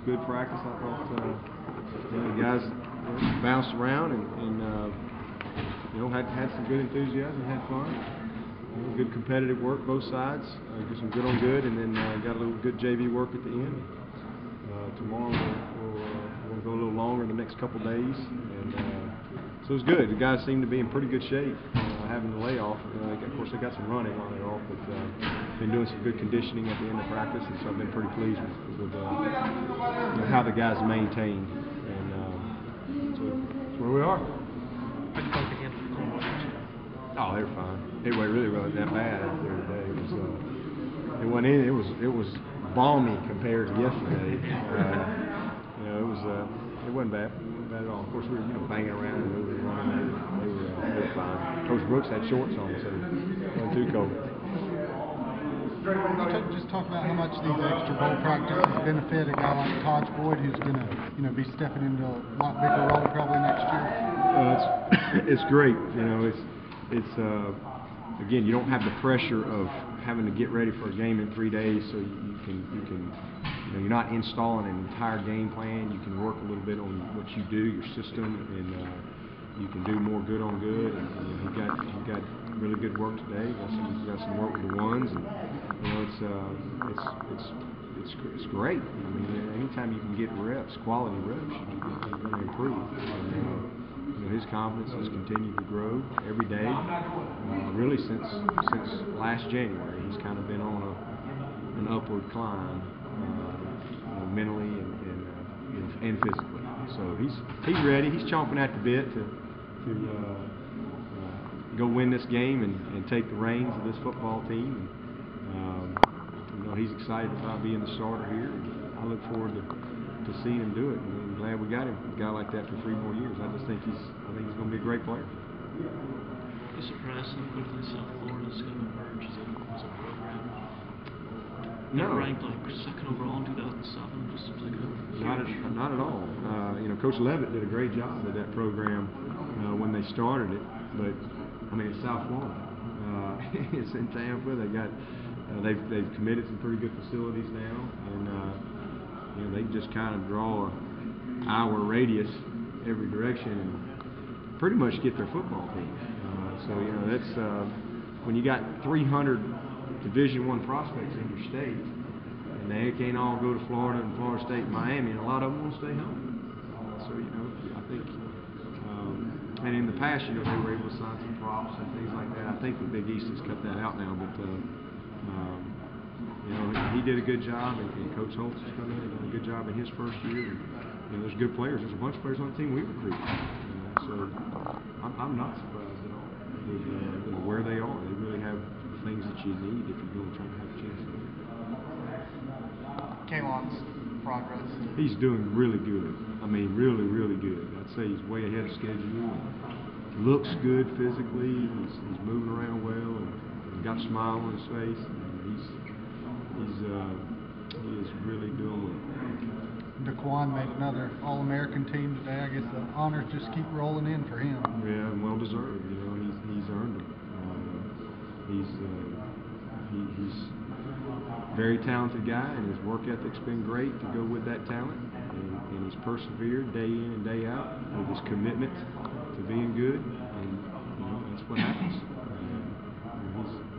good practice. I thought the guys bounced around and had some good enthusiasm, had fun. Good competitive work both sides. Get some good on good, and then got a little good JV work at the end. Tomorrow we'll go a little longer the next couple days, and so it was good. The guys seem to be in pretty good shape, having the layoff. Of course, they got some running while they're off, but been doing some good conditioning at the end of practice, and so I've been pretty pleased with how the guys maintained, and so that's where we are. Oh, they were fine. It really wasn't that bad out there today. It was balmy compared to yesterday. It wasn't bad. Bad at all. Of course, we were banging around and moving around. They were fine. Coach Brooks had shorts on, so it wasn't too cold. Just talk about how much these extra bowl practices benefit a guy like Todd Boyd, who's going to be stepping into a lot bigger role probably next year. It's great. It's again, you don't have the pressure of having to get ready for a game in 3 days, so you can you're not installing an entire game plan. You can work a little bit on what you do, your system, and you can do more good on good. And he got really good work today. He's got some work with the ones, and it's great. I mean, anytime you can get reps, quality reps, you're going to improve. And, his confidence has continued to grow every day. Really since last January, he's kind of been on an upward climb, mentally and physically. So he's ready. He's chomping at the bit to go win this game and take the reins of this football team. And, he's excited about being the starter here. I look forward to seeing him do it. And I'm glad we got him, a guy like that, for 3 more years. I think he's going to be a great player. Are you surprised how quickly South Florida's going to emerge as a program? No. They're ranked like second overall in 2007, just seems like not at all. Coach Levitt did a great job with that program when they started it. But I mean, it's South Florida. It's in Tampa. They've committed some pretty good facilities now, and they just kind of draw an hour radius every direction and pretty much get their football team. So that's when you got 300 Division I prospects in your state, and they can't all go to Florida and Florida State and Miami, and a lot of them will stay home. So I think, and in the past, they were able to sign some props and things like that. I think the Big East has cut that out now, but he did a good job, and Coach Holtz has done a good job in his first year. And, there's good players. There's a bunch of players on the team we recruited. So I'm not surprised at all with where they are. They really have things that you need if you're going to try to have a chance to win. Kalon's progress. He's doing really good. I mean, really, really good. I'd say he's way ahead of schedule. Looks good physically. He's moving around well, and he's got a smile on his face. He is really doing well. Daquan made another All-American team today. I guess the honors just keep rolling in for him. Yeah, and well deserved. He's earned them. He's a very talented guy, and his work ethic's been great to go with that talent. And he's persevered day in and day out with his commitment to being good. And that's what happens.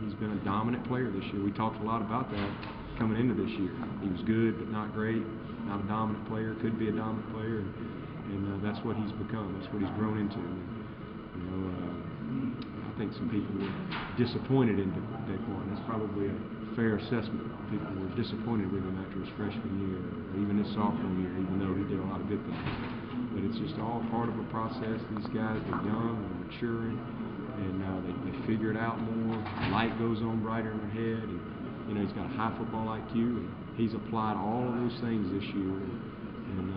He's been a dominant player this year. We talked a lot about that coming into this year. He was good, but not great. Not a dominant player. Could be a dominant player, and that's what he's become. That's what he's grown into. I think some people were disappointed in Daquan. That's probably a fair assessment. People were disappointed with him after his freshman year, or even his sophomore year, even though he did a lot of good things. But it's just all part of a process. These guys, they're young, they're maturing, and they figure it out more. Light goes on brighter in their head, and he's got a high football IQ, and he's applied all of those things this year, and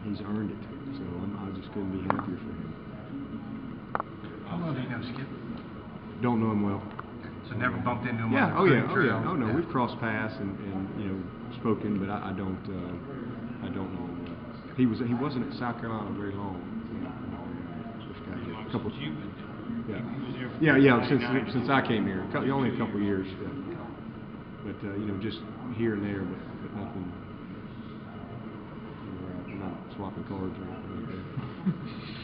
he's earned it. So I just couldn't be happier for him. How well do you know Skip? Don't know him well. So never bumped into him? Yeah. Oh yeah. Oh no. We've crossed paths and spoken, but I don't know him well. He wasn't at South Carolina very long. A couple. Yeah. Since I came here, only a couple of years. Yeah. But just here and there, but nothing. swapping cards or anything like that.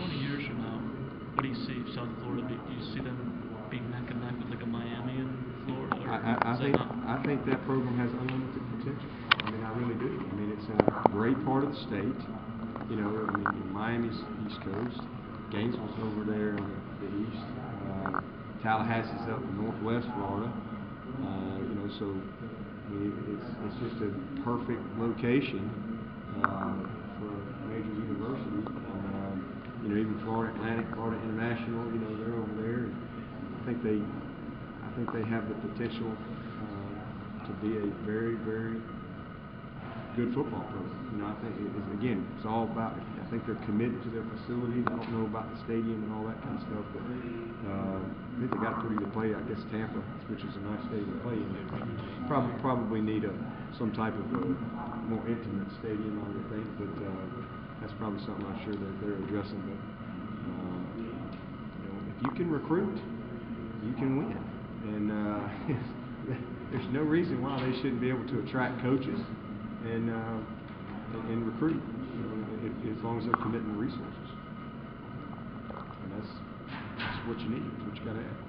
20 years from now, what do you see South Florida? Do you see them being neck and neck with like a Miami in Florida? Or I think that program has unlimited potential. I mean, I really do. I mean, it's in a great part of the state. You know, I mean, Miami's East Coast, Gainesville's over there on the east, Tallahassee's up in northwest Florida. You know, so I mean, it's just a perfect location for a major university. You know, even Florida Atlantic, Florida International, you know, they're over there. I think they have the potential to be a very, very good football program. You know, I think it's all about. I think they're committed to their facilities. I don't know about the stadium and all that kind of stuff, but I think they got a pretty good play. I guess Tampa, which is a nice stadium to play in, probably need some type of more intimate stadium, I would think. But that's probably something I'm sure that they're addressing. But you know, if you can recruit, you can win, and there's no reason why they shouldn't be able to attract coaches and recruit, you know, as long as they're committing the resources. And that's what you need. That's what you got to have.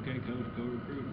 Okay, coach, go recruit.